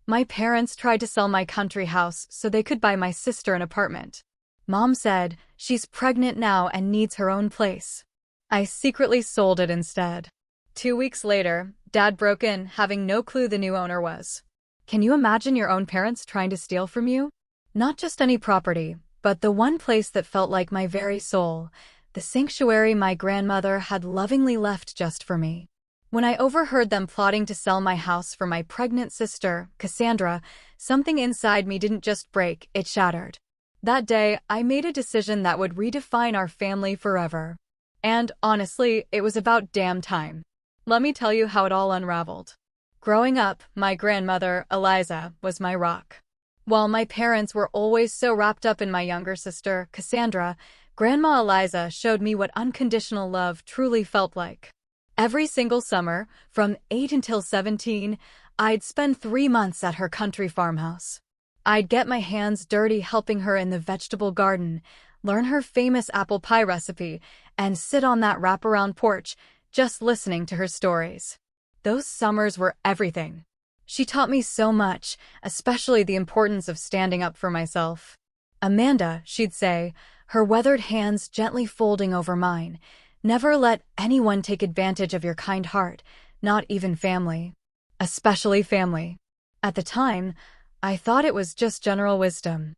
My parents tried to sell my country house so they could buy my sister an apartment. Mom said she's pregnant now and needs her own place. I secretly sold it instead. 2 weeks later, Dad broke in, having no clue the new owner was. Can you imagine your own parents trying to steal from you? Not just any property, but the one place that felt like my very soul, the sanctuary my grandmother had lovingly left just for me. When I overheard them plotting to sell my house for my pregnant sister, Cassandra, something inside me didn't just break, it shattered. That day, I made a decision that would redefine our family forever. And, honestly, it was about damn time. Let me tell you how it all unraveled. Growing up, my grandmother, Eliza, was my rock. While my parents were always so wrapped up in my younger sister, Cassandra, Grandma Eliza showed me what unconditional love truly felt like. Every single summer, from 8 until 17, I'd spend 3 months at her country farmhouse. I'd get my hands dirty helping her in the vegetable garden, learn her famous apple pie recipe, and sit on that wraparound porch, just listening to her stories. Those summers were everything. She taught me so much, especially the importance of standing up for myself. Amanda, she'd say, her weathered hands gently folding over mine, never let anyone take advantage of your kind heart, not even family. Especially family. At the time, I thought it was just general wisdom.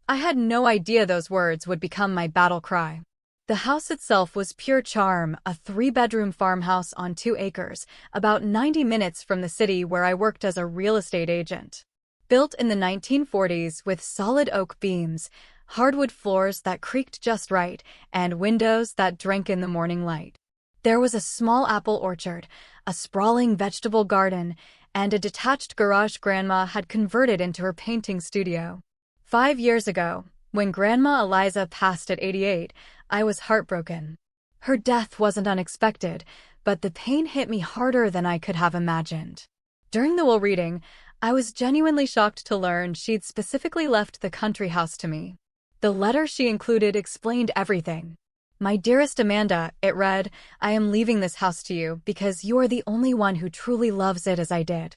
I had no idea those words would become my battle cry. The house itself was pure charm, a 3-bedroom farmhouse on 2 acres, about 90 minutes from the city where I worked as a real estate agent. Built in the 1940s with solid oak beams, hardwood floors that creaked just right, and windows that drank in the morning light. There was a small apple orchard, a sprawling vegetable garden, and a detached garage Grandma had converted into her painting studio. 5 years ago, when Grandma Eliza passed at 88, I was heartbroken. Her death wasn't unexpected, but the pain hit me harder than I could have imagined. During the will reading, I was genuinely shocked to learn she'd specifically left the country house to me. The letter she included explained everything. My dearest Amanda, it read, I am leaving this house to you because you are the only one who truly loves it as I did.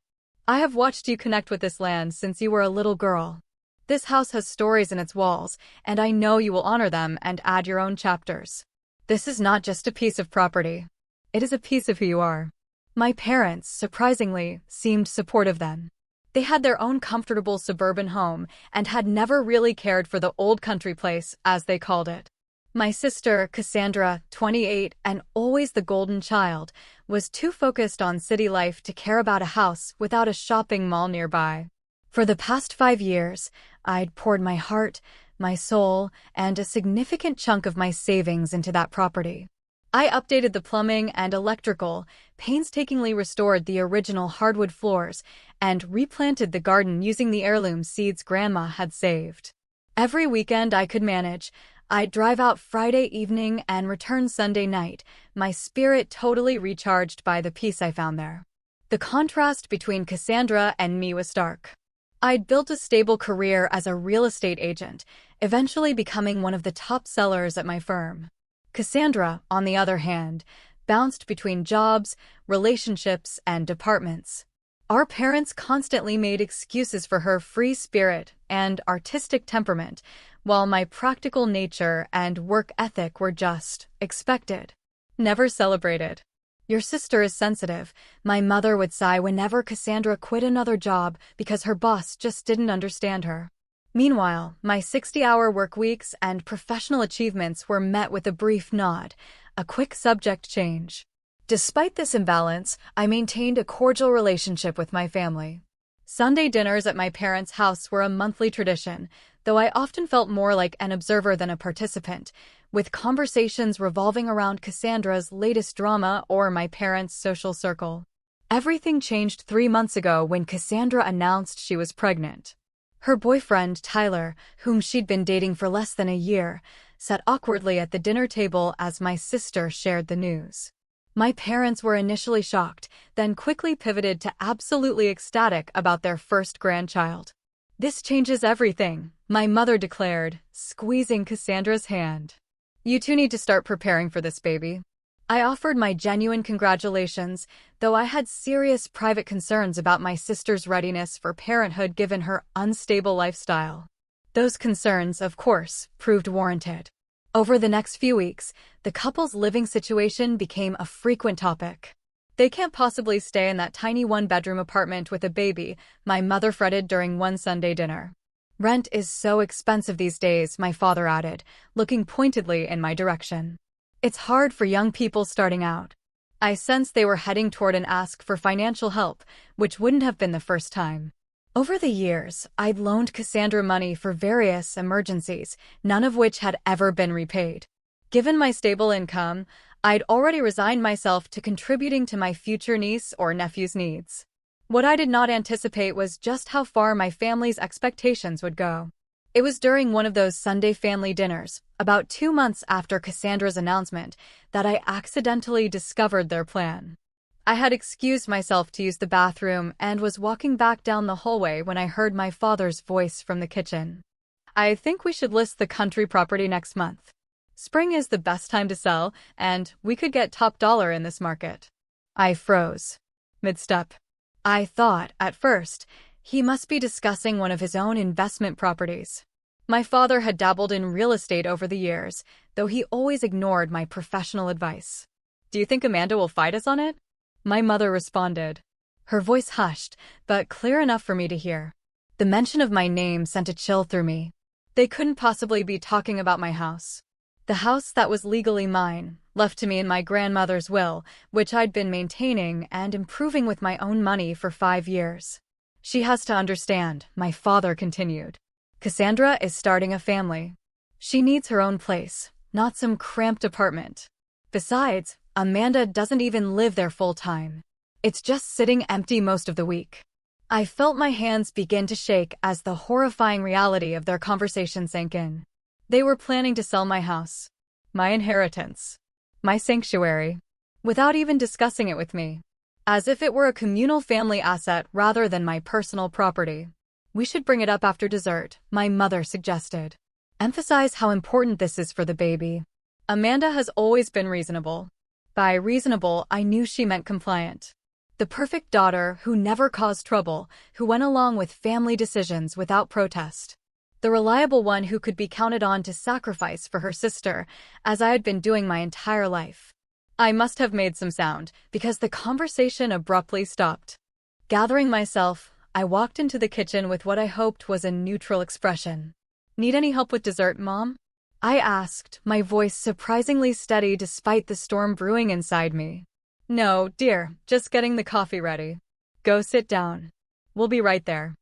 I have watched you connect with this land since you were a little girl. This house has stories in its walls, and I know you will honor them and add your own chapters. This is not just a piece of property. It is a piece of who you are. My parents, surprisingly, seemed supportive then. They had their own comfortable suburban home and had never really cared for the old country place, as they called it. My sister, Cassandra, 28 and always the golden child, was too focused on city life to care about a house without a shopping mall nearby. For the past 5 years, I'd poured my heart, my soul, and a significant chunk of my savings into that property. I updated the plumbing and electrical, painstakingly restored the original hardwood floors, and replanted the garden using the heirloom seeds Grandma had saved. Every weekend I could manage, I'd drive out Friday evening and return Sunday night, my spirit totally recharged by the peace I found there. The contrast between Cassandra and me was stark. I'd built a stable career as a real estate agent, eventually becoming one of the top sellers at my firm. Cassandra, on the other hand, bounced between jobs, relationships, and departments. Our parents constantly made excuses for her free spirit and artistic temperament, while my practical nature and work ethic were just expected, never celebrated. Your sister is sensitive, my mother would sigh whenever Cassandra quit another job because her boss just didn't understand her. Meanwhile, my 60-hour work weeks and professional achievements were met with a brief nod, a quick subject change. Despite this imbalance, I maintained a cordial relationship with my family. Sunday dinners at my parents' house were a monthly tradition, though I often felt more like an observer than a participant, with conversations revolving around Cassandra's latest drama or my parents' social circle. Everything changed 3 months ago when Cassandra announced she was pregnant. Her boyfriend, Tyler, whom she'd been dating for less than a year, sat awkwardly at the dinner table as my sister shared the news. My parents were initially shocked, then quickly pivoted to absolutely ecstatic about their first grandchild. This changes everything, my mother declared, squeezing Cassandra's hand. You two need to start preparing for this baby. I offered my genuine congratulations, though I had serious private concerns about my sister's readiness for parenthood given her unstable lifestyle. Those concerns, of course, proved warranted. Over the next few weeks, the couple's living situation became a frequent topic. They can't possibly stay in that tiny one-bedroom apartment with a baby, my mother fretted during one Sunday dinner. Rent is so expensive these days, my father added, looking pointedly in my direction. It's hard for young people starting out. I sensed they were heading toward an ask for financial help, which wouldn't have been the first time. Over the years, I'd loaned Cassandra money for various emergencies, none of which had ever been repaid. Given my stable income, I'd already resigned myself to contributing to my future niece or nephew's needs. What I did not anticipate was just how far my family's expectations would go. It was during one of those Sunday family dinners, about 2 months after Cassandra's announcement, that I accidentally discovered their plan. I had excused myself to use the bathroom and was walking back down the hallway when I heard my father's voice from the kitchen. I think we should list the country property next month. Spring is the best time to sell, and we could get top dollar in this market. I froze mid-step. I thought, at first, he must be discussing one of his own investment properties. My father had dabbled in real estate over the years, though he always ignored my professional advice. Do you think Amanda will fight us on it? My mother responded. Her voice hushed, but clear enough for me to hear. The mention of my name sent a chill through me. They couldn't possibly be talking about my house. The house that was legally mine, left to me in my grandmother's will, which I'd been maintaining and improving with my own money for 5 years. She has to understand, my father continued. Cassandra is starting a family. She needs her own place, not some cramped apartment. Besides, Amanda doesn't even live there full-time. It's just sitting empty most of the week. I felt my hands begin to shake as the horrifying reality of their conversation sank in. They were planning to sell my house, my inheritance, my sanctuary, without even discussing it with me, as if it were a communal family asset rather than my personal property. We should bring it up after dessert, my mother suggested. Emphasize how important this is for the baby. Amanda has always been reasonable. By reasonable, I knew she meant compliant. The perfect daughter who never caused trouble, who went along with family decisions without protest. The reliable one who could be counted on to sacrifice for her sister, as I had been doing my entire life. I must have made some sound, because the conversation abruptly stopped. Gathering myself, I walked into the kitchen with what I hoped was a neutral expression. Need any help with dessert, Mom? I asked, my voice surprisingly steady despite the storm brewing inside me. No, dear, just getting the coffee ready. Go sit down. We'll be right there.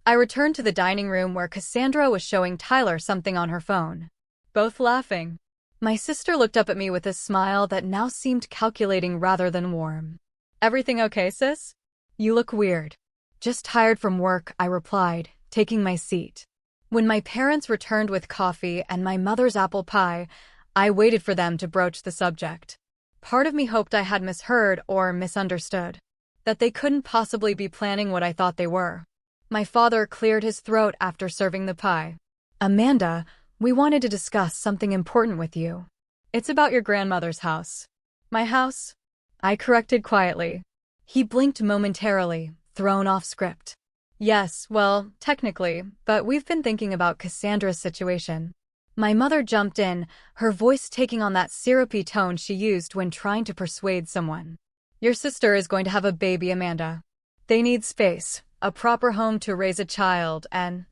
I returned to the dining room where Cassandra was showing Tyler something on her phone. Both laughing. My sister looked up at me with a smile that now seemed calculating rather than warm. Everything okay, sis? You look weird. Just tired from work, I replied, taking my seat. When my parents returned with coffee and my mother's apple pie, I waited for them to broach the subject. Part of me hoped I had misheard or misunderstood. That they couldn't possibly be planning what I thought they were. My father cleared his throat after serving the pie. Amanda, we wanted to discuss something important with you. It's about your grandmother's house. My house? I corrected quietly. He blinked momentarily, thrown off script. Yes, well, technically, but we've been thinking about Cassandra's situation. My mother jumped in, her voice taking on that syrupy tone she used when trying to persuade someone. Your sister is going to have a baby, Amanda. They need space, a proper home to raise a child, and?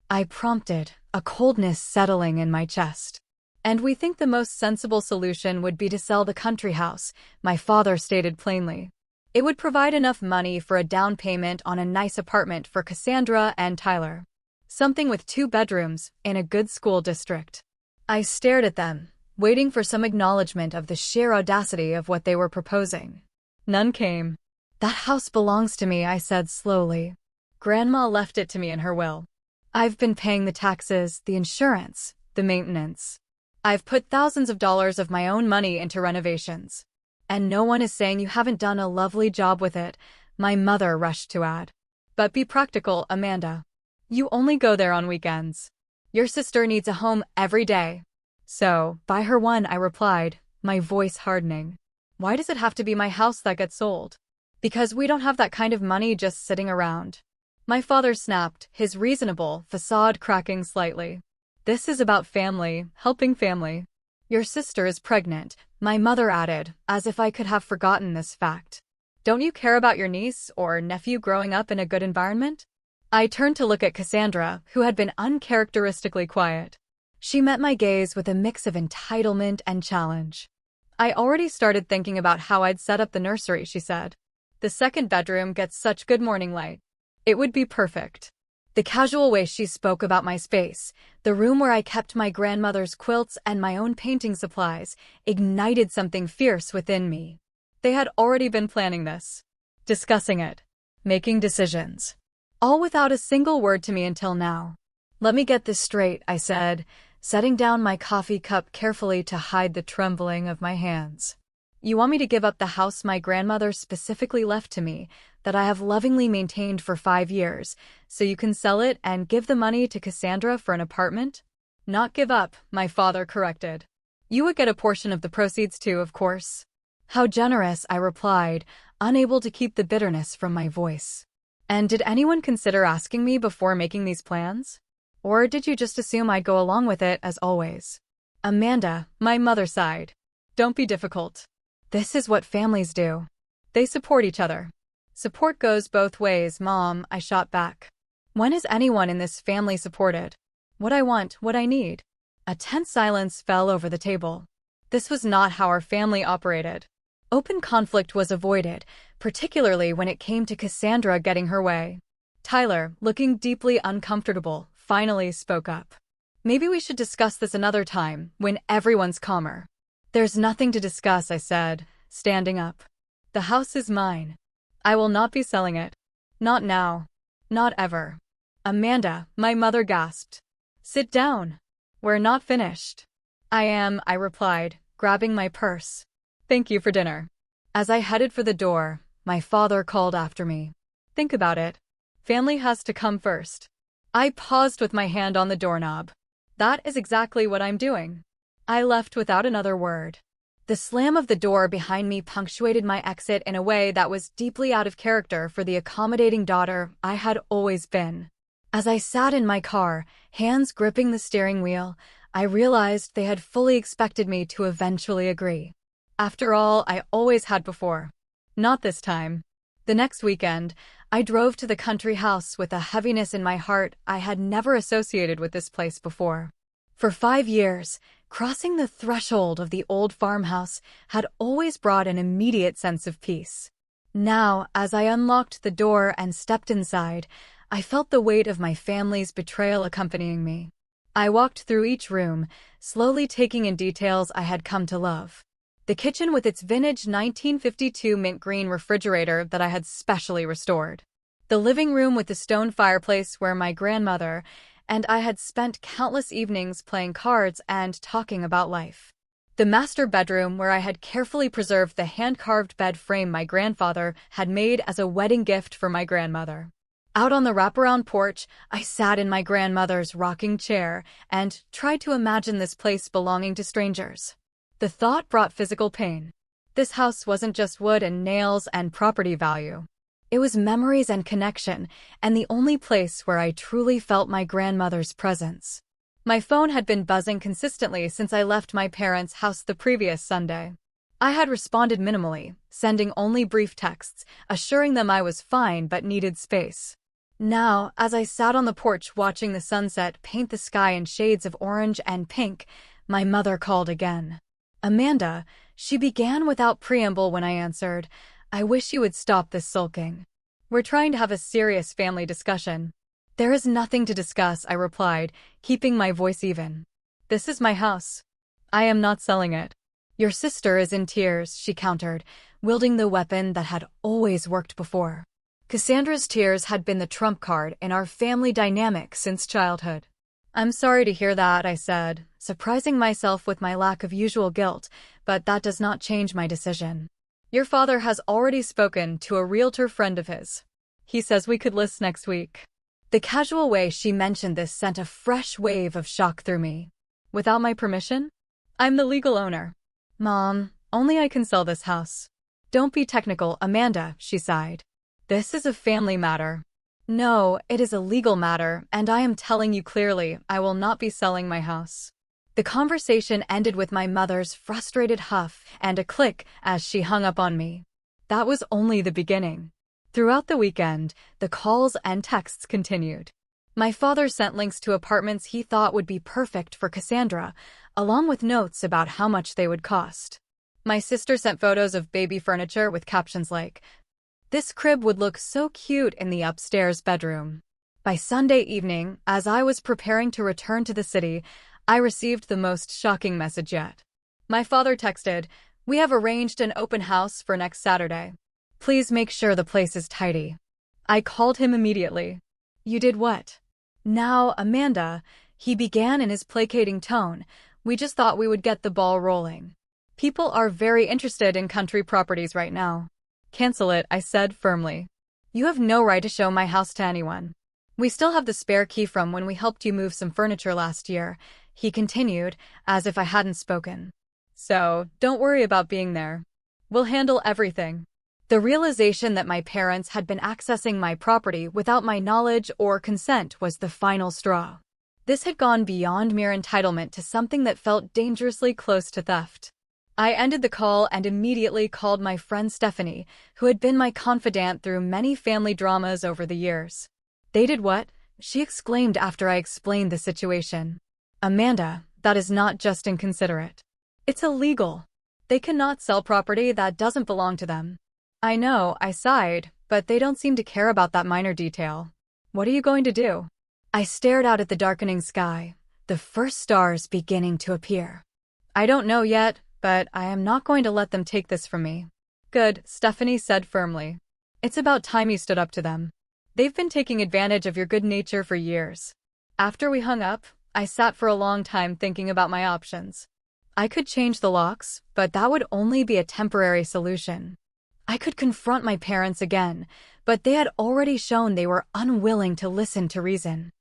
I prompted, a coldness settling in my chest. And we think the most sensible solution would be to sell the country house, my father stated plainly. It would provide enough money for a down payment on a nice apartment for Cassandra and Tyler. Something with 2 bedrooms, in a good school district. I stared at them, waiting for some acknowledgement of the sheer audacity of what they were proposing. None came. That house belongs to me, I said slowly. Grandma left it to me in her will. I've been paying the taxes, the insurance, the maintenance. I've put thousands of dollars of my own money into renovations. And no one is saying you haven't done a lovely job with it, my mother rushed to add. But be practical, Amanda. You only go there on weekends. Your sister needs a home every day. So, buy her one, I replied, my voice hardening. Why does it have to be my house that gets sold? Because we don't have that kind of money just sitting around. My father snapped, his reasonable facade cracking slightly. This is about family, helping family. Your sister is pregnant, my mother added, as if I could have forgotten this fact. Don't you care about your niece or nephew growing up in a good environment? I turned to look at Cassandra, who had been uncharacteristically quiet. She met my gaze with a mix of entitlement and challenge. I already started thinking about how I'd set up the nursery, she said. The second bedroom gets such good morning light. It would be perfect. The casual way she spoke about my space, the room where I kept my grandmother's quilts and my own painting supplies, ignited something fierce within me. They had already been planning this, discussing it, making decisions, all without a single word to me until now. Let me get this straight, I said, setting down my coffee cup carefully to hide the trembling of my hands. You want me to give up the house my grandmother specifically left to me, that I have lovingly maintained for 5 years, so you can sell it and give the money to Cassandra for an apartment? Not give up, my father corrected. You would get a portion of the proceeds too, of course. How generous, I replied, unable to keep the bitterness from my voice. And did anyone consider asking me before making these plans? Or did you just assume I'd go along with it as always? Amanda, my mother sighed. Don't be difficult. This is what families do. They support each other. Support goes both ways, Mom, I shot back. When is anyone in this family supported? What I want, what I need. A tense silence fell over the table. This was not how our family operated. Open conflict was avoided, particularly when it came to Cassandra getting her way. Tyler, looking deeply uncomfortable, finally spoke up. Maybe we should discuss this another time, when everyone's calmer. There's nothing to discuss, I said, standing up. The house is mine. I will not be selling it. Not now. Not ever. Amanda, my mother gasped. Sit down. We're not finished. I am, I replied, grabbing my purse. Thank you for dinner. As I headed for the door, my father called after me. Think about it. Family has to come first. I paused with my hand on the doorknob. That is exactly what I'm doing. I left without another word. The slam of the door behind me punctuated my exit in a way that was deeply out of character for the accommodating daughter I had always been. As I sat in my car, hands gripping the steering wheel, I realized they had fully expected me to eventually agree. After all, I always had before. Not this time. The next weekend, I drove to the country house with a heaviness in my heart I had never associated with this place before. For 5 years, crossing the threshold of the old farmhouse had always brought an immediate sense of peace. Now, as I unlocked the door and stepped inside, I felt the weight of my family's betrayal accompanying me. I walked through each room, slowly taking in details I had come to love. The kitchen with its vintage 1952 mint green refrigerator that I had specially restored. The living room with the stone fireplace where my grandmother and I had spent countless evenings playing cards and talking about life. The master bedroom where I had carefully preserved the hand-carved bed frame my grandfather had made as a wedding gift for my grandmother. Out on the wraparound porch, I sat in my grandmother's rocking chair and tried to imagine this place belonging to strangers. The thought brought physical pain. This house wasn't just wood and nails and property value. It was memories and connection, and the only place where I truly felt my grandmother's presence. My phone had been buzzing consistently since I left my parents' house the previous Sunday. I had responded minimally, sending only brief texts, assuring them I was fine but needed space. Now, as I sat on the porch watching the sunset paint the sky in shades of orange and pink, my mother called again. Amanda, she began without preamble when I answered, I wish you would stop this sulking. We're trying to have a serious family discussion. There is nothing to discuss, I replied, keeping my voice even. This is my house. I am not selling it. Your sister is in tears, she countered, wielding the weapon that had always worked before. Cassandra's tears had been the trump card in our family dynamic since childhood. I'm sorry to hear that, I said, surprising myself with my lack of usual guilt, but that does not change my decision. Your father has already spoken to a realtor friend of his. He says we could list next week. The casual way she mentioned this sent a fresh wave of shock through me. Without my permission? I'm the legal owner. Mom, only I can sell this house. Don't be technical, Amanda, she sighed. This is a family matter. No, it is a legal matter, and I am telling you clearly, I will not be selling my house. The conversation ended with my mother's frustrated huff and a click as she hung up on me. That was only the beginning. Throughout the weekend, the calls and texts continued. My father sent links to apartments he thought would be perfect for Cassandra, along with notes about how much they would cost. My sister sent photos of baby furniture with captions like, "This crib would look so cute in the upstairs bedroom." By Sunday evening, as I was preparing to return to the city, I received the most shocking message yet. My father texted, "We have arranged an open house for next Saturday. Please make sure the place is tidy." I called him immediately. "You did what?" "Now, Amanda," he began in his placating tone, "we just thought we would get the ball rolling. People are very interested in country properties right now." "Cancel it," I said firmly. "You have no right to show my house to anyone. We still have the spare key from when we helped you move some furniture last year," he continued, as if I hadn't spoken. "So, don't worry about being there. We'll handle everything." The realization that my parents had been accessing my property without my knowledge or consent was the final straw. This had gone beyond mere entitlement to something that felt dangerously close to theft. I ended the call and immediately called my friend Stephanie, who had been my confidant through many family dramas over the years. "They did what?" she exclaimed after I explained the situation. "Amanda, that is not just inconsiderate. It's illegal. They cannot sell property that doesn't belong to them." "I know," I sighed, "but they don't seem to care about that minor detail. What are you going to do?" I stared out at the darkening sky, the first stars beginning to appear. "I don't know yet, but I am not going to let them take this from me." "Good," Stephanie said firmly. "It's about time you stood up to them. They've been taking advantage of your good nature for years." After we hung up, I sat for a long time thinking about my options. I could change the locks, but that would only be a temporary solution. I could confront my parents again, but they had already shown they were unwilling to listen to reason.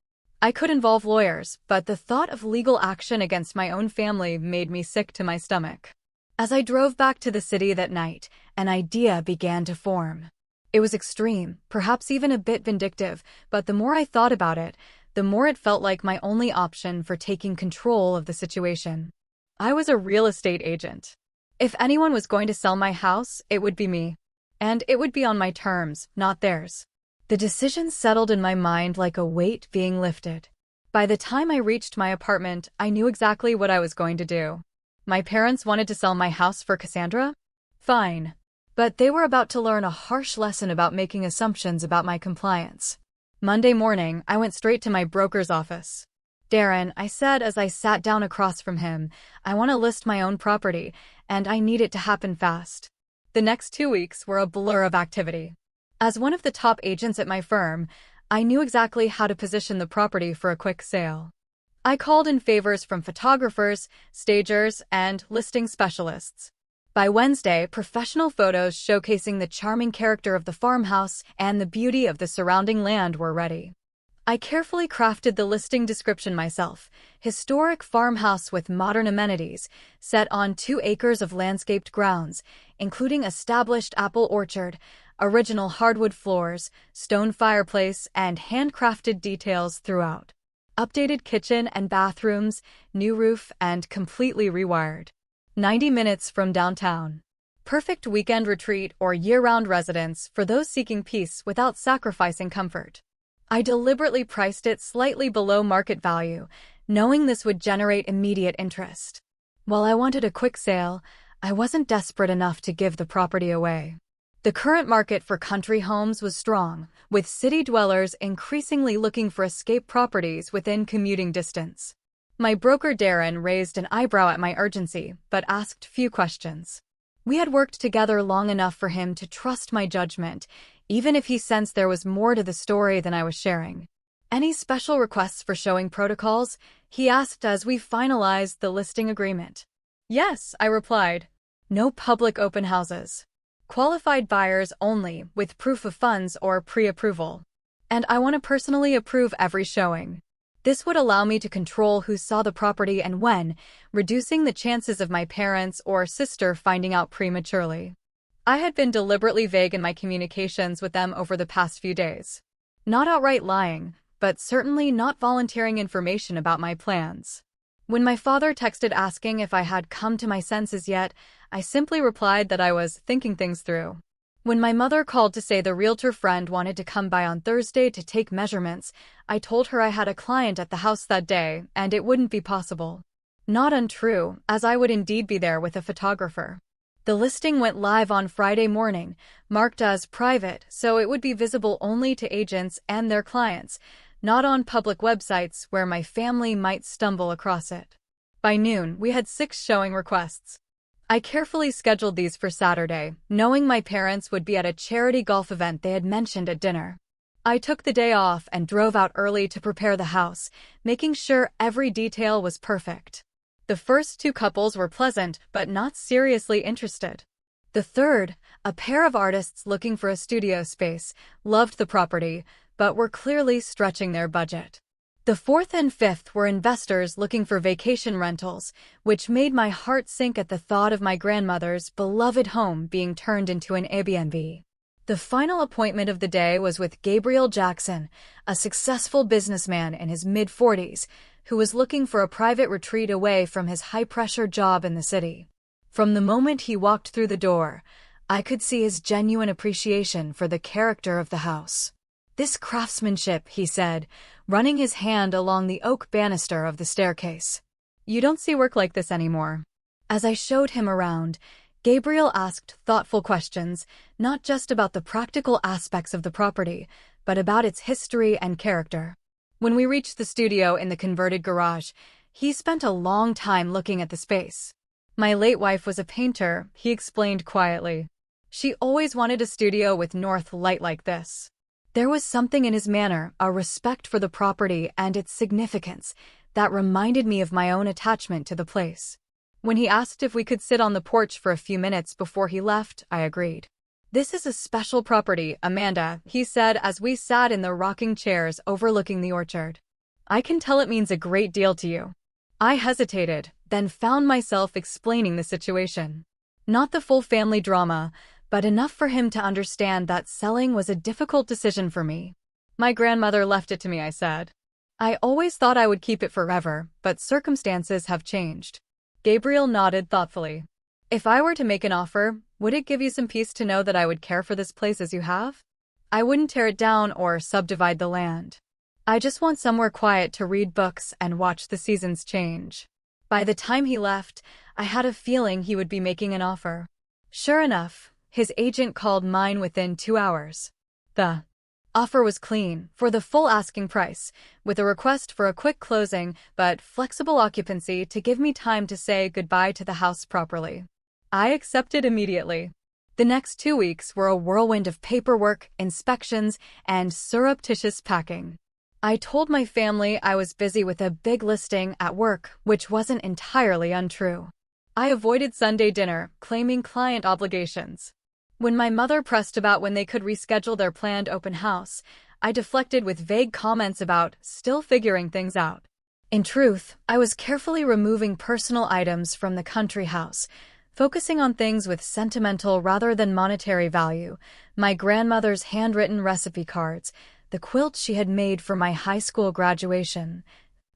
I could involve lawyers, but the thought of legal action against my own family made me sick to my stomach. As I drove back to the city that night, an idea began to form. It was extreme, perhaps even a bit vindictive, but the more I thought about it, the more it felt like my only option for taking control of the situation. I was a real estate agent. If anyone was going to sell my house, it would be me. And it would be on my terms, not theirs. The decision settled in my mind like a weight being lifted. By the time I reached my apartment, I knew exactly what I was going to do. My parents wanted to sell my house for Cassandra? Fine. But they were about to learn a harsh lesson about making assumptions about my compliance. Monday morning, I went straight to my broker's office. "Darren," I said as I sat down across from him, "I want to list my own property, and I need it to happen fast." The next 2 weeks were a blur of activity. As one of the top agents at my firm, I knew exactly how to position the property for a quick sale. I called in favors from photographers, stagers, and listing specialists. By Wednesday, professional photos showcasing the charming character of the farmhouse and the beauty of the surrounding land were ready. I carefully crafted the listing description myself: historic farmhouse with modern amenities, set on 2 acres of landscaped grounds, including established apple orchard, original hardwood floors, stone fireplace, and handcrafted details throughout. Updated kitchen and bathrooms, new roof, and completely rewired. 90 minutes from downtown. Perfect weekend retreat or year-round residence for those seeking peace without sacrificing comfort. I deliberately priced it slightly below market value, knowing this would generate immediate interest. While I wanted a quick sale, I wasn't desperate enough to give the property away. The current market for country homes was strong, with city dwellers increasingly looking for escape properties within commuting distance. My broker Darren raised an eyebrow at my urgency, but asked few questions. We had worked together long enough for him to trust my judgment, even if he sensed there was more to the story than I was sharing. "Any special requests for showing protocols?" he asked as we finalized the listing agreement. "Yes," I replied. "No public open houses. Qualified buyers only, with proof of funds or pre-approval. And I want to personally approve every showing." This would allow me to control who saw the property and when, reducing the chances of my parents or sister finding out prematurely. I had been deliberately vague in my communications with them over the past few days. Not outright lying, but certainly not volunteering information about my plans. When my father texted asking if I had come to my senses yet, I simply replied that I was thinking things through. When my mother called to say the realtor friend wanted to come by on Thursday to take measurements, I told her I had a client at the house that day and it wouldn't be possible. Not untrue, as I would indeed be there with a photographer. The listing went live on Friday morning, marked as private, so it would be visible only to agents and their clients, not on public websites where my family might stumble across it. By noon, we had 6 showing requests. I carefully scheduled these for Saturday, knowing my parents would be at a charity golf event they had mentioned at dinner. I took the day off and drove out early to prepare the house, making sure every detail was perfect. The first 2 couples were pleasant but not seriously interested. The third, a pair of artists looking for a studio space, loved the property, but were clearly stretching their budget. The fourth and fifth were investors looking for vacation rentals, which made my heart sink at the thought of my grandmother's beloved home being turned into an Airbnb. The final appointment of the day was with Gabriel Jackson, a successful businessman in his mid-40s, who was looking for a private retreat away from his high-pressure job in the city. From the moment he walked through the door, I could see his genuine appreciation for the character of the house. "This craftsmanship," he said, running his hand along the oak banister of the staircase. "You don't see work like this anymore." As I showed him around, Gabriel asked thoughtful questions, not just about the practical aspects of the property, but about its history and character. When we reached the studio in the converted garage, he spent a long time looking at the space. "My late wife was a painter," he explained quietly. "She always wanted a studio with north light like this." There was something in his manner, a respect for the property and its significance, that reminded me of my own attachment to the place. When he asked if we could sit on the porch for a few minutes before he left, I agreed. "This is a special property, Amanda," he said as we sat in the rocking chairs overlooking the orchard. "I can tell it means a great deal to you." I hesitated, then found myself explaining the situation. Not the full family drama, but enough for him to understand that selling was a difficult decision for me. "My grandmother left it to me," I said. "I always thought I would keep it forever, but circumstances have changed." Gabriel nodded thoughtfully. "If I were to make an offer, would it give you some peace to know that I would care for this place as you have? I wouldn't tear it down or subdivide the land. I just want somewhere quiet to read books and watch the seasons change." By the time he left, I had a feeling he would be making an offer. Sure enough, his agent called mine within 2 hours. The offer was clean, for the full asking price, with a request for a quick closing but flexible occupancy to give me time to say goodbye to the house properly. I accepted immediately. The next 2 weeks were a whirlwind of paperwork, inspections, and surreptitious packing. I told my family I was busy with a big listing at work, which wasn't entirely untrue. I avoided Sunday dinner, claiming client obligations. When my mother pressed about when they could reschedule their planned open house, I deflected with vague comments about still figuring things out. In truth, I was carefully removing personal items from the country house, focusing on things with sentimental rather than monetary value: my grandmother's handwritten recipe cards, the quilt she had made for my high school graduation,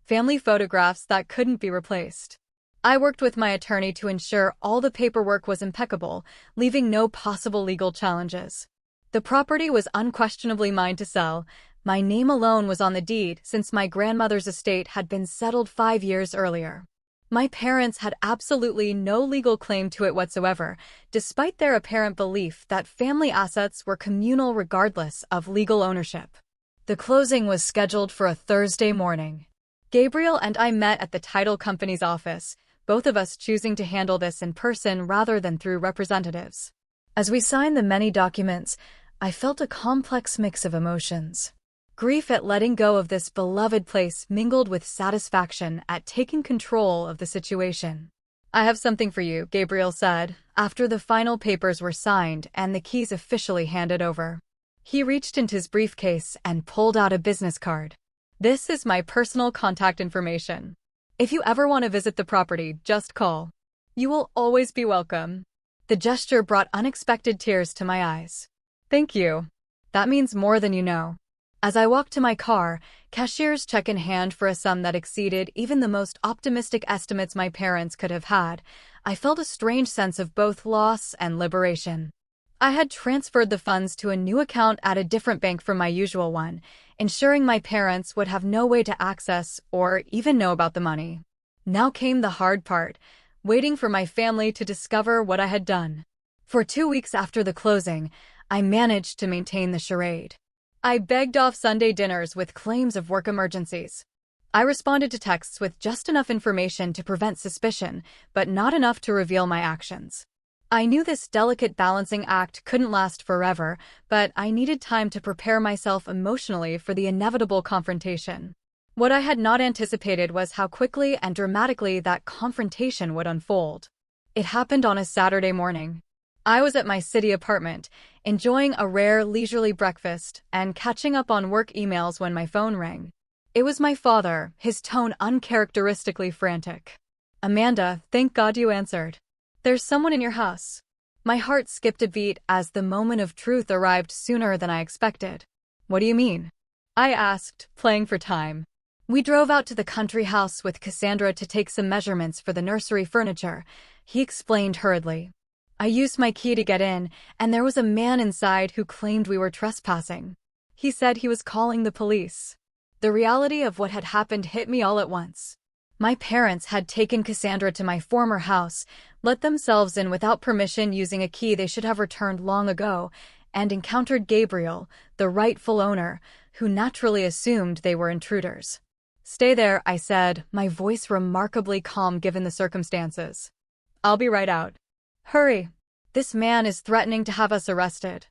family photographs that couldn't be replaced. I worked with my attorney to ensure all the paperwork was impeccable, leaving no possible legal challenges. The property was unquestionably mine to sell. My name alone was on the deed since my grandmother's estate had been settled 5 years earlier. My parents had absolutely no legal claim to it whatsoever, despite their apparent belief that family assets were communal regardless of legal ownership. The closing was scheduled for a Thursday morning. Gabriel and I met at the title company's office, both of us choosing to handle this in person rather than through representatives. As we signed the many documents, I felt a complex mix of emotions. Grief at letting go of this beloved place mingled with satisfaction at taking control of the situation. "I have something for you," Gabriel said, after the final papers were signed and the keys officially handed over. He reached into his briefcase and pulled out a business card. This is my personal contact information. If you ever want to visit the property, just call. You will always be welcome." The gesture brought unexpected tears to my eyes. "Thank you. That means more than you know." As I walked to my car, cashier's check in hand for a sum that exceeded even the most optimistic estimates my parents could have had, I felt a strange sense of both loss and liberation. I had transferred the funds to a new account at a different bank from my usual one, ensuring my parents would have no way to access or even know about the money. Now came the hard part, waiting for my family to discover what I had done. For 2 weeks after the closing, I managed to maintain the charade. I begged off Sunday dinners with claims of work emergencies. I responded to texts with just enough information to prevent suspicion, but not enough to reveal my actions. I knew this delicate balancing act couldn't last forever, but I needed time to prepare myself emotionally for the inevitable confrontation. What I had not anticipated was how quickly and dramatically that confrontation would unfold. It happened on a Saturday morning. I was at my city apartment, enjoying a rare leisurely breakfast and catching up on work emails when my phone rang. It was my father, his tone uncharacteristically frantic. "Amanda, thank God you answered. There's someone in your house." My heart skipped a beat as the moment of truth arrived sooner than I expected. "What do you mean?" I asked, playing for time. "We drove out to the country house with Cassandra to take some measurements for the nursery furniture," he explained hurriedly. "I used my key to get in, and there was a man inside who claimed we were trespassing. He said he was calling the police." The reality of what had happened hit me all at once. My parents had taken Cassandra to my former house, let themselves in without permission using a key they should have returned long ago, and encountered Gabriel, the rightful owner, who naturally assumed they were intruders. "Stay there," I said, my voice remarkably calm given the circumstances. "I'll be right out." "Hurry. This man is threatening to have us arrested."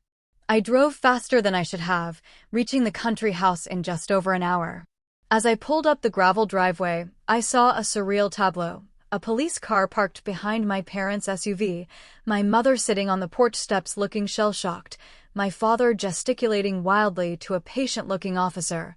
I drove faster than I should have, reaching the country house in just over an hour. As I pulled up the gravel driveway, I saw a surreal tableau. A police car parked behind my parents' SUV, my mother sitting on the porch steps looking shell-shocked, my father gesticulating wildly to a patient-looking officer,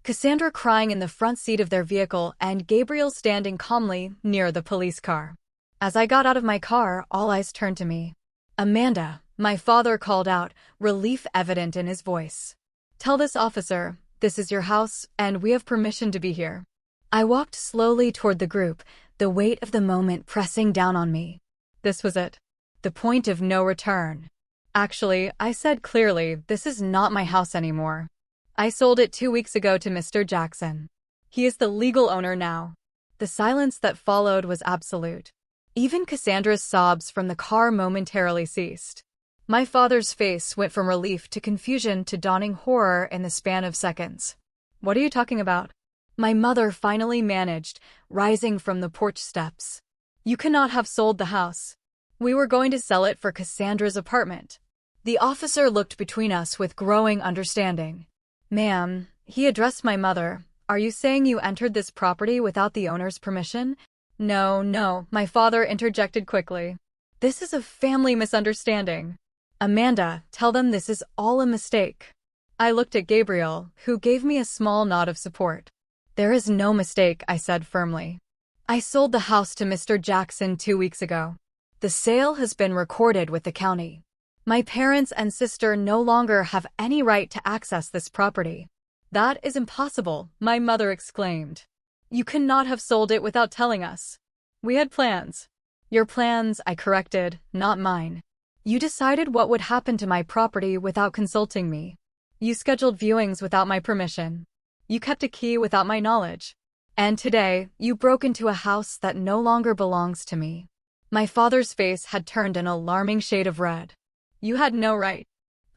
Cassandra crying in the front seat of their vehicle, and Gabriel standing calmly near the police car. As I got out of my car, all eyes turned to me. "Amanda," my father called out, relief evident in his voice. "Tell this officer, this is your house, and we have permission to be here." I walked slowly toward the group, the weight of the moment pressing down on me. This was it. The point of no return. "Actually," I said clearly, "this is not my house anymore. I sold it 2 weeks ago to Mr. Jackson. He is the legal owner now." The silence that followed was absolute. Even Cassandra's sobs from the car momentarily ceased. My father's face went from relief to confusion to dawning horror in the span of seconds. "What are you talking about?" My mother finally managed, rising from the porch steps. "You cannot have sold the house. We were going to sell it for Cassandra's apartment." The officer looked between us with growing understanding. "Ma'am," he addressed my mother, "are you saying you entered this property without the owner's permission?" No, my father interjected quickly. "This is a family misunderstanding. Amanda, tell them this is all a mistake." I looked at Gabriel, who gave me a small nod of support. "There is no mistake," I said firmly. "I sold the house to Mr. Jackson 2 weeks ago. The sale has been recorded with the county. My parents and sister no longer have any right to access this property." "That is impossible," my mother exclaimed. "You cannot have sold it without telling us. We had plans." "Your plans," I corrected, "not mine. You decided what would happen to my property without consulting me. You scheduled viewings without my permission. You kept a key without my knowledge. And today, you broke into a house that no longer belongs to me." My father's face had turned an alarming shade of red. "You had no right."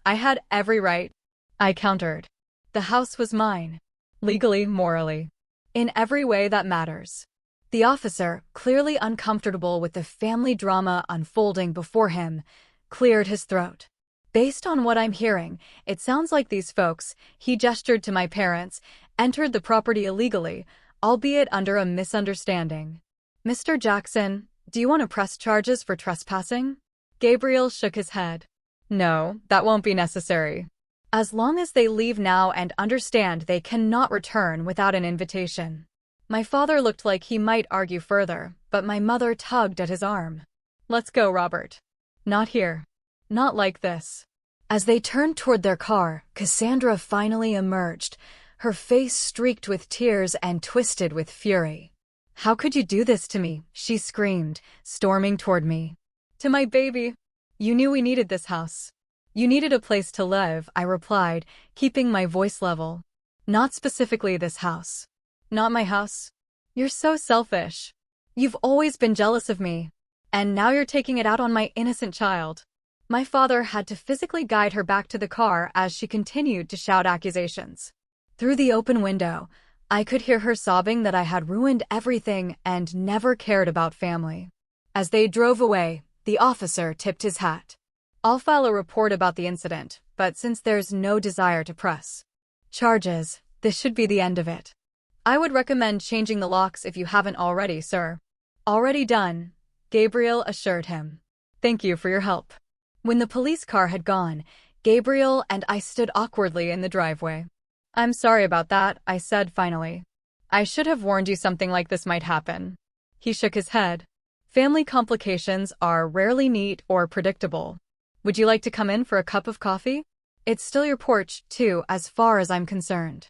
"I had every right," I countered. "The house was mine. Legally, morally. In every way that matters." The officer, clearly uncomfortable with the family drama unfolding before him, cleared his throat. "Based on what I'm hearing, it sounds like these folks," he gestured to my parents, "entered the property illegally, albeit under a misunderstanding. Mr. Jackson, do you want to press charges for trespassing?" Gabriel shook his head. "No, that won't be necessary." as long as they leave now and understand they cannot return without an invitation. My father looked like he might argue further, but my mother tugged at his arm. Let's go, Robert. Not here. Not like this. As they turned toward their car, Cassandra finally emerged, her face streaked with tears and twisted with fury. How could you do this to me? She screamed, storming toward me. To my baby. You knew we needed this house. You needed a place to live, I replied, keeping my voice level. Not specifically this house. Not my house. You're so selfish. You've always been jealous of me. And now you're taking it out on my innocent child. My father had to physically guide her back to the car as she continued to shout accusations. Through the open window, I could hear her sobbing that I had ruined everything and never cared about family. As they drove away, the officer tipped his hat. I'll file a report about the incident, but since there's no desire to press charges, this should be the end of it. I would recommend changing the locks if you haven't already, sir. Already done, Gabriel assured him. Thank you for your help. When the police car had gone, Gabriel and I stood awkwardly in the driveway. I'm sorry about that, I said finally. I should have warned you something like this might happen. He shook his head. Family complications are rarely neat or predictable. Would you like to come in for a cup of coffee? It's still your porch, too, as far as I'm concerned.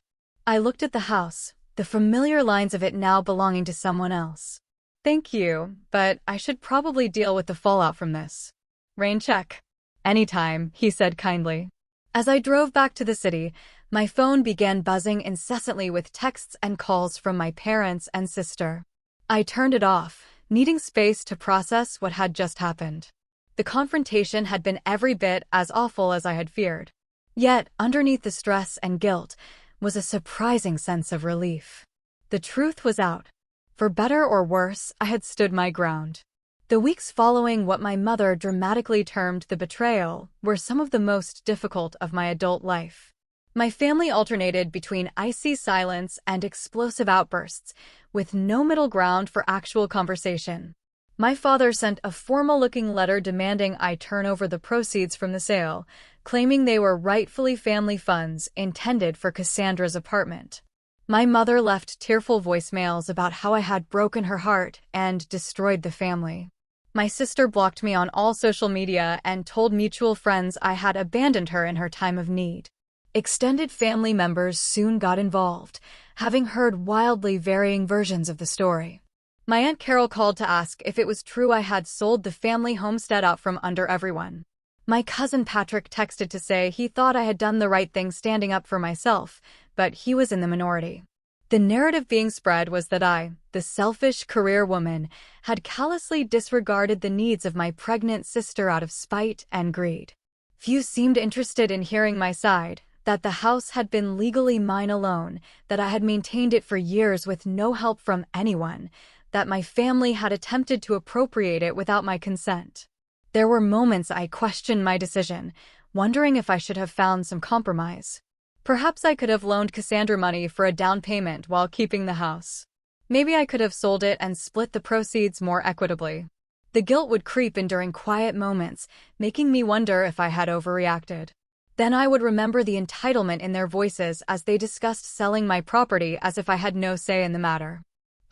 I looked at the house, the familiar lines of it now belonging to someone else. Thank you, but I should probably deal with the fallout from this. Rain check. Anytime, he said kindly. As I drove back to the city, my phone began buzzing incessantly with texts and calls from my parents and sister. I turned it off, needing space to process what had just happened. The confrontation had been every bit as awful as I had feared. Yet, underneath the stress and guilt, was a surprising sense of relief. The truth was out. For better or worse, I had stood my ground. The weeks following what my mother dramatically termed the betrayal were some of the most difficult of my adult life. My family alternated between icy silence and explosive outbursts, with no middle ground for actual conversation. My father sent a formal-looking letter demanding I turn over the proceeds from the sale, claiming they were rightfully family funds intended for Cassandra's apartment. My mother left tearful voicemails about how I had broken her heart and destroyed the family. My sister blocked me on all social media and told mutual friends I had abandoned her in her time of need. Extended family members soon got involved, having heard wildly varying versions of the story. My Aunt Carol called to ask if it was true I had sold the family homestead out from under everyone. My cousin Patrick texted to say he thought I had done the right thing standing up for myself, but he was in the minority. The narrative being spread was that I, the selfish career woman, had callously disregarded the needs of my pregnant sister out of spite and greed. Few seemed interested in hearing my side, that the house had been legally mine alone, that I had maintained it for years with no help from anyone, that my family had attempted to appropriate it without my consent. There were moments I questioned my decision, wondering if I should have found some compromise. Perhaps I could have loaned Cassandra money for a down payment while keeping the house. Maybe I could have sold it and split the proceeds more equitably. The guilt would creep in during quiet moments, making me wonder if I had overreacted. Then I would remember the entitlement in their voices as they discussed selling my property as if I had no say in the matter.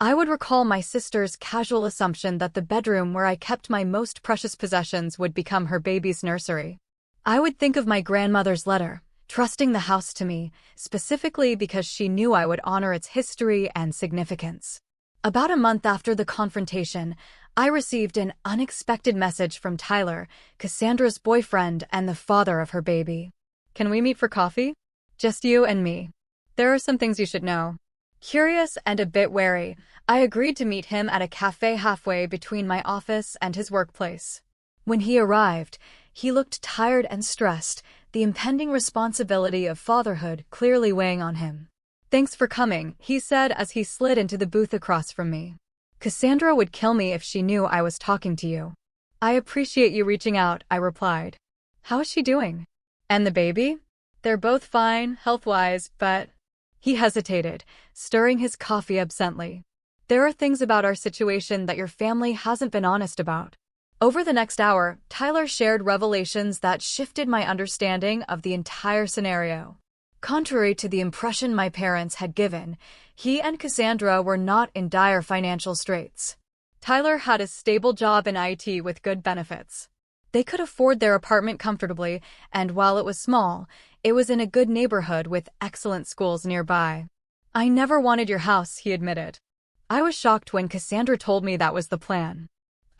I would recall my sister's casual assumption that the bedroom where I kept my most precious possessions would become her baby's nursery. I would think of my grandmother's letter, trusting the house to me, specifically because she knew I would honor its history and significance. About a month after the confrontation, I received an unexpected message from Tyler, Cassandra's boyfriend and the father of her baby. Can we meet for coffee? Just you and me. There are some things you should know. Curious and a bit wary, I agreed to meet him at a cafe halfway between my office and his workplace. When he arrived, he looked tired and stressed, the impending responsibility of fatherhood clearly weighing on him. Thanks for coming, he said as he slid into the booth across from me. Cassandra would kill me if she knew I was talking to you. I appreciate you reaching out, I replied. How is she doing? And the baby? They're both fine, health-wise, but... He hesitated, stirring his coffee absently. There are things about our situation that your family hasn't been honest about. Over the next hour, Tyler shared revelations that shifted my understanding of the entire scenario. Contrary to the impression my parents had given, he and Cassandra were not in dire financial straits. Tyler had a stable job in IT with good benefits. They could afford their apartment comfortably, and while it was small, it was in a good neighborhood with excellent schools nearby. "I never wanted your house," he admitted. I was shocked when Cassandra told me that was the plan.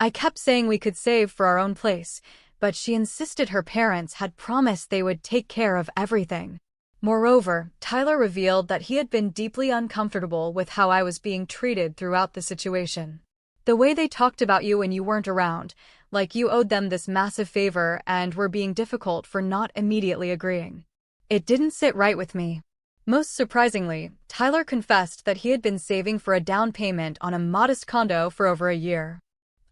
I kept saying we could save for our own place, but she insisted her parents had promised they would take care of everything. Moreover, Tyler revealed that he had been deeply uncomfortable with how I was being treated throughout the situation. The way they talked about you when you weren't around, like you owed them this massive favor and were being difficult for not immediately agreeing. It didn't sit right with me. Most surprisingly, Tyler confessed that he had been saving for a down payment on a modest condo for over a year.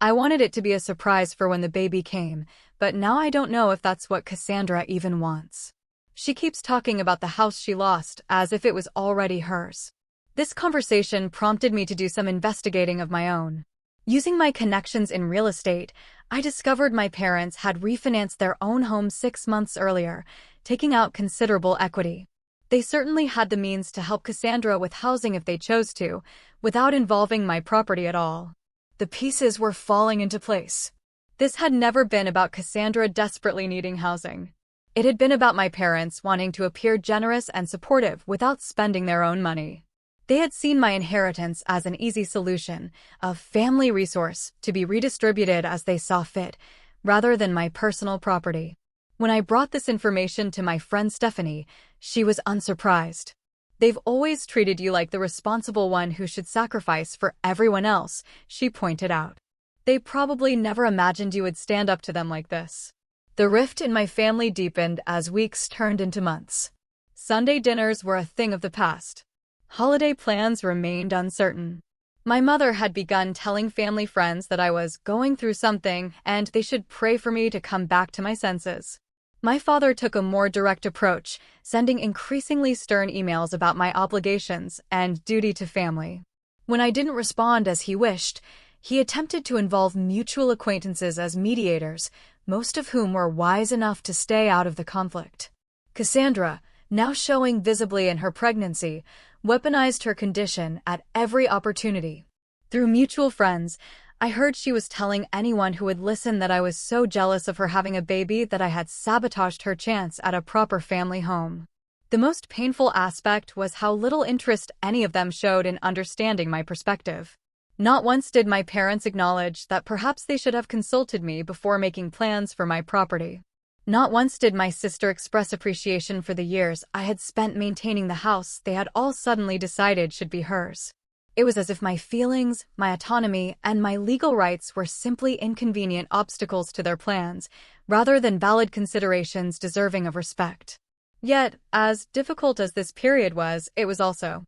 I wanted it to be a surprise for when the baby came, but now I don't know if that's what Cassandra even wants. She keeps talking about the house she lost as if it was already hers. This conversation prompted me to do some investigating of my own. Using my connections in real estate, I discovered my parents had refinanced their own home 6 months earlier, taking out considerable equity. They certainly had the means to help Cassandra with housing if they chose to, without involving my property at all. The pieces were falling into place. This had never been about Cassandra desperately needing housing. It had been about my parents wanting to appear generous and supportive without spending their own money. They had seen my inheritance as an easy solution, a family resource to be redistributed as they saw fit, rather than my personal property. When I brought this information to my friend Stephanie, she was unsurprised. "They've always treated you like the responsible one who should sacrifice for everyone else," she pointed out. "They probably never imagined you would stand up to them like this." The rift in my family deepened as weeks turned into months. Sunday dinners were a thing of the past. Holiday plans remained uncertain. My mother had begun telling family friends that I was going through something and they should pray for me to come back to my senses. My father took a more direct approach, sending increasingly stern emails about my obligations and duty to family. When I didn't respond as he wished, he attempted to involve mutual acquaintances as mediators, most of whom were wise enough to stay out of the conflict. Cassandra, now showing visibly in her pregnancy, weaponized her condition at every opportunity. Through mutual friends, I heard she was telling anyone who would listen that I was so jealous of her having a baby that I had sabotaged her chance at a proper family home. The most painful aspect was how little interest any of them showed in understanding my perspective. Not once did my parents acknowledge that perhaps they should have consulted me before making plans for my property. Not once did my sister express appreciation for the years I had spent maintaining the house they had all suddenly decided should be hers. It was as if my feelings, my autonomy, and my legal rights were simply inconvenient obstacles to their plans, rather than valid considerations deserving of respect. Yet, as difficult as this period was, it was also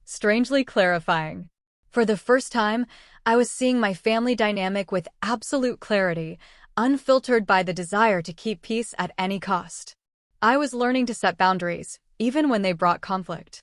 strangely clarifying. For the first time, I was seeing my family dynamic with absolute clarity, unfiltered by the desire to keep peace at any cost. I was learning to set boundaries, even when they brought conflict.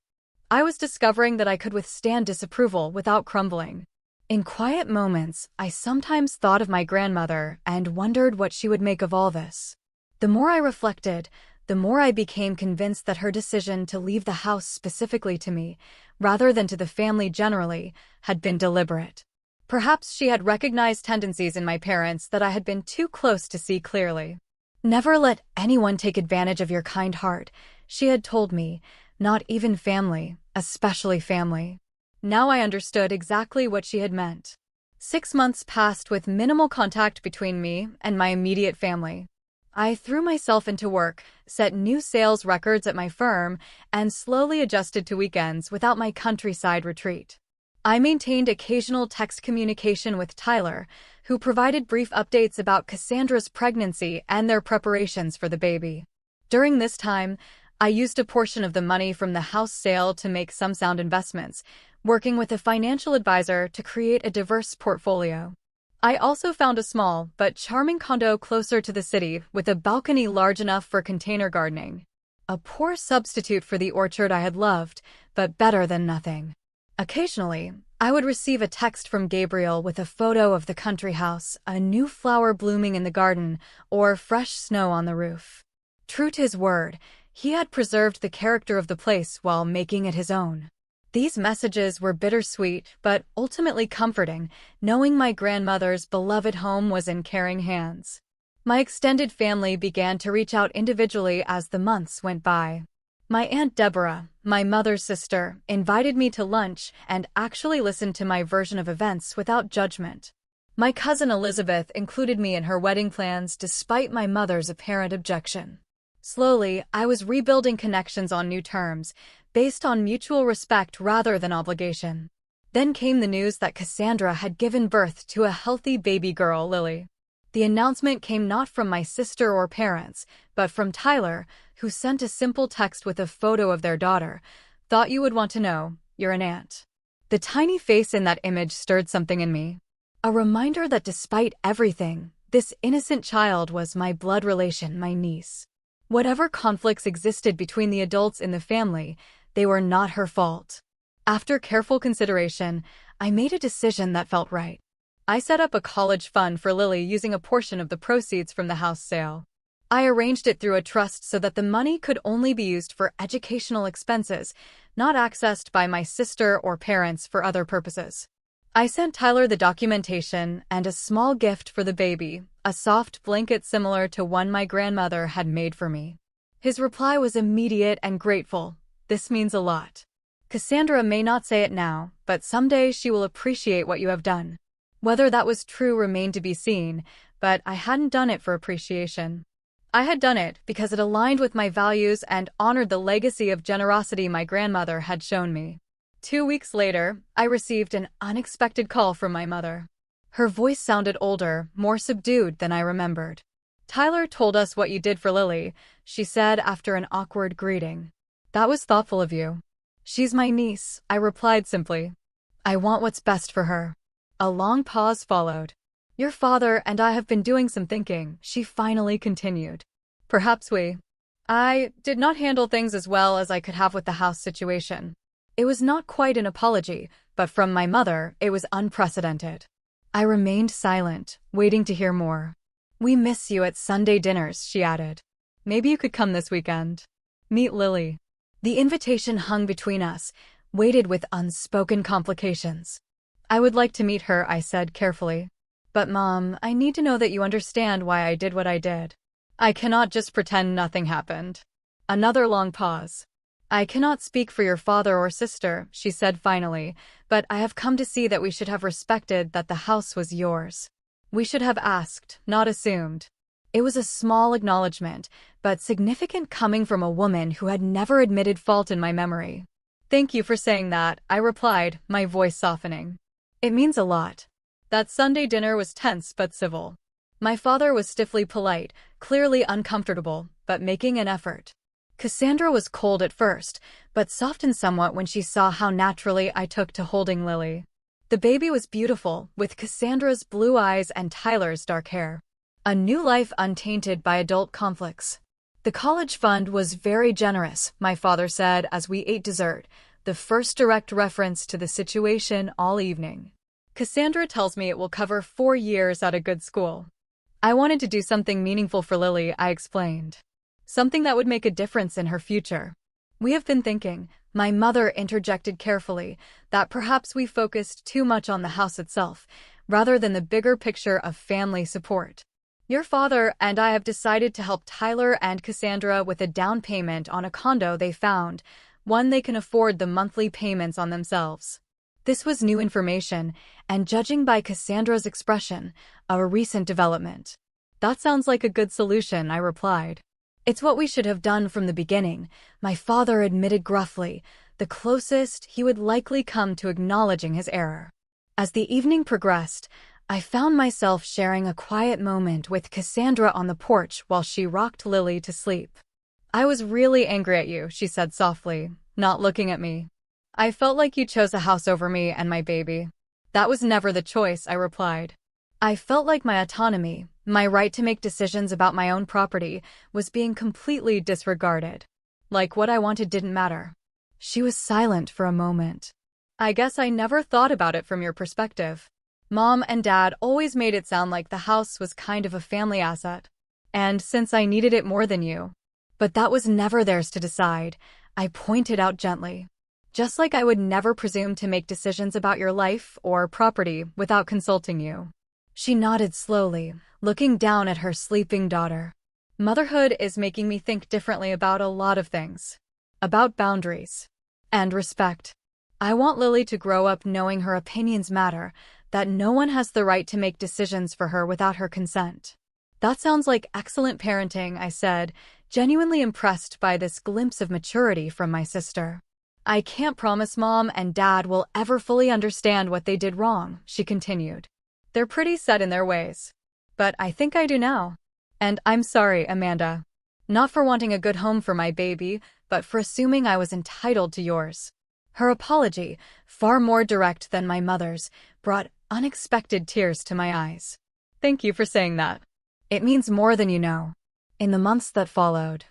I was discovering that I could withstand disapproval without crumbling. In quiet moments, I sometimes thought of my grandmother and wondered what she would make of all this. The more I reflected, the more I became convinced that her decision to leave the house specifically to me, rather than to the family generally, had been deliberate. Perhaps she had recognized tendencies in my parents that I had been too close to see clearly. "Never let anyone take advantage of your kind heart," she had told me, "not even family, especially family." Now I understood exactly what she had meant. 6 months passed with minimal contact between me and my immediate family. I threw myself into work, set new sales records at my firm, and slowly adjusted to weekends without my countryside retreat. I maintained occasional text communication with Tyler, who provided brief updates about Cassandra's pregnancy and their preparations for the baby. During this time, I used a portion of the money from the house sale to make some sound investments, working with a financial advisor to create a diverse portfolio. I also found a small but charming condo closer to the city with a balcony large enough for container gardening. A poor substitute for the orchard I had loved, but better than nothing. Occasionally, I would receive a text from Gabriel with a photo of the country house, a new flower blooming in the garden, or fresh snow on the roof. True to his word, he had preserved the character of the place while making it his own. These messages were bittersweet, but ultimately comforting, knowing my grandmother's beloved home was in caring hands. My extended family began to reach out individually as the months went by. My Aunt Deborah, my mother's sister, invited me to lunch and actually listened to my version of events without judgment. My cousin Elizabeth included me in her wedding plans despite my mother's apparent objection. Slowly, I was rebuilding connections on new terms, based on mutual respect rather than obligation. Then came the news that Cassandra had given birth to a healthy baby girl, Lily. The announcement came not from my sister or parents, but from Tyler, who sent a simple text with a photo of their daughter. Thought you would want to know, you're an aunt. The tiny face in that image stirred something in me. A reminder that despite everything, this innocent child was my blood relation, my niece. Whatever conflicts existed between the adults in the family, they were not her fault. After careful consideration, I made a decision that felt right. I set up a college fund for Lily using a portion of the proceeds from the house sale. I arranged it through a trust so that the money could only be used for educational expenses, not accessed by my sister or parents for other purposes. I sent Tyler the documentation and a small gift for the baby, a soft blanket similar to one my grandmother had made for me. His reply was immediate and grateful. This means a lot. Cassandra may not say it now, but someday she will appreciate what you have done. Whether that was true remained to be seen, but I hadn't done it for appreciation. I had done it because it aligned with my values and honored the legacy of generosity my grandmother had shown me. 2 weeks later, I received an unexpected call from my mother. Her voice sounded older, more subdued than I remembered. Tyler told us what you did for Lily, she said after an awkward greeting. That was thoughtful of you. She's my niece, I replied simply. I want what's best for her. A long pause followed. Your father and I have been doing some thinking, she finally continued. Perhaps I did not handle things as well as I could have with the house situation. It was not quite an apology, but from my mother, it was unprecedented. I remained silent, waiting to hear more. We miss you at Sunday dinners, she added. Maybe you could come this weekend. Meet Lily. The invitation hung between us, weighted with unspoken complications. I would like to meet her, I said carefully. But Mom, I need to know that you understand why I did what I did. I cannot just pretend nothing happened. Another long pause. I cannot speak for your father or sister, she said finally, but I have come to see that we should have respected that the house was yours. We should have asked, not assumed. It was a small acknowledgement, but significant coming from a woman who had never admitted fault in my memory. Thank you for saying that, I replied, my voice softening. It means a lot. That Sunday dinner was tense but civil. My father was stiffly polite, clearly uncomfortable, but making an effort. Cassandra was cold at first, but softened somewhat when she saw how naturally I took to holding Lily. The baby was beautiful, with Cassandra's blue eyes and Tyler's dark hair. A new life untainted by adult conflicts. The college fund was very generous, my father said as we ate dessert, the first direct reference to the situation all evening. Cassandra tells me it will cover 4 years at a good school. I wanted to do something meaningful for Lily, I explained. Something that would make a difference in her future. We have been thinking, my mother interjected carefully, that perhaps we focused too much on the house itself, rather than the bigger picture of family support. Your father and I have decided to help Tyler and Cassandra with a down payment on a condo they found, one they can afford the monthly payments on themselves. This was new information, and judging by Cassandra's expression, a recent development. That sounds like a good solution, I replied. It's what we should have done from the beginning, my father admitted gruffly, the closest he would likely come to acknowledging his error. As the evening progressed, I found myself sharing a quiet moment with Cassandra on the porch while she rocked Lily to sleep. I was really angry at you, she said softly, not looking at me. I felt like you chose a house over me and my baby. That was never the choice, I replied. I felt like my autonomy, my right to make decisions about my own property, was being completely disregarded. Like what I wanted didn't matter. She was silent for a moment. I guess I never thought about it from your perspective. Mom and Dad always made it sound like the house was kind of a family asset. And since I needed it more than you. But that was never theirs to decide, I pointed out gently. Just like I would never presume to make decisions about your life or property without consulting you. She nodded slowly, looking down at her sleeping daughter. Motherhood is making me think differently about a lot of things. About boundaries. And respect. I want Lily to grow up knowing her opinions matter, that no one has the right to make decisions for her without her consent. That sounds like excellent parenting, I said, genuinely impressed by this glimpse of maturity from my sister. I can't promise Mom and Dad will ever fully understand what they did wrong, she continued. They're pretty set in their ways. But I think I do now. And I'm sorry, Amanda. Not for wanting a good home for my baby, but for assuming I was entitled to yours. Her apology, far more direct than my mother's, brought unexpected tears to my eyes. Thank you for saying that. It means more than you know. In the months that followed,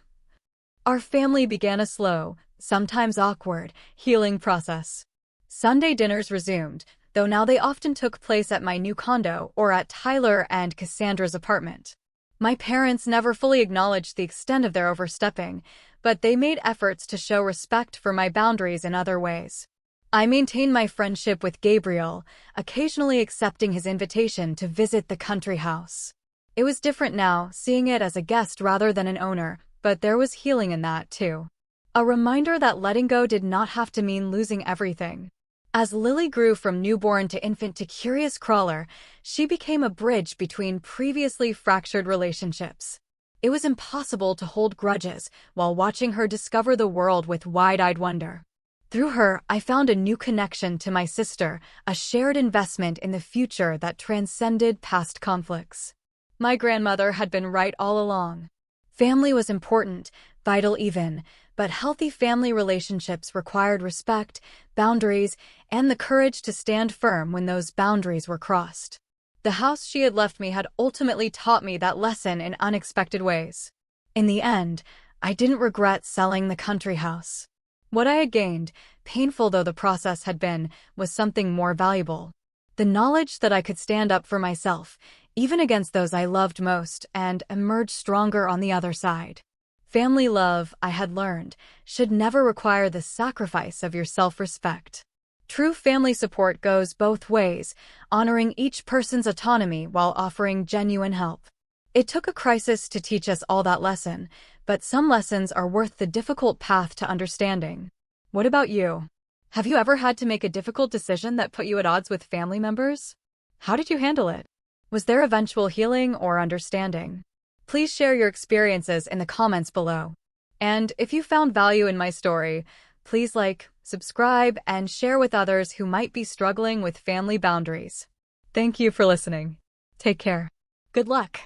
our family began a slow, sometimes awkward, healing process. Sunday dinners resumed, though now they often took place at my new condo or at Tyler and Cassandra's apartment. My parents never fully acknowledged the extent of their overstepping, but they made efforts to show respect for my boundaries in other ways. I maintained my friendship with Gabriel, occasionally accepting his invitation to visit the country house. It was different now, seeing it as a guest rather than an owner, but there was healing in that, too. A reminder that letting go did not have to mean losing everything. As Lily grew from newborn to infant to curious crawler, she became a bridge between previously fractured relationships. It was impossible to hold grudges while watching her discover the world with wide-eyed wonder. Through her, I found a new connection to my sister, a shared investment in the future that transcended past conflicts. My grandmother had been right all along. Family was important, vital even, but healthy family relationships required respect, boundaries, and the courage to stand firm when those boundaries were crossed. The house she had left me had ultimately taught me that lesson in unexpected ways. In the end, I didn't regret selling the country house. What I had gained, painful though the process had been, was something more valuable. The knowledge that I could stand up for myself, even against those I loved most, and emerge stronger on the other side. Family love, I had learned, should never require the sacrifice of your self-respect. True family support goes both ways, honoring each person's autonomy while offering genuine help. It took a crisis to teach us all that lesson, but some lessons are worth the difficult path to understanding. What about you? Have you ever had to make a difficult decision that put you at odds with family members? How did you handle it? Was there eventual healing or understanding? Please share your experiences in the comments below. And if you found value in my story, please like, subscribe, and share with others who might be struggling with family boundaries. Thank you for listening. Take care. Good luck.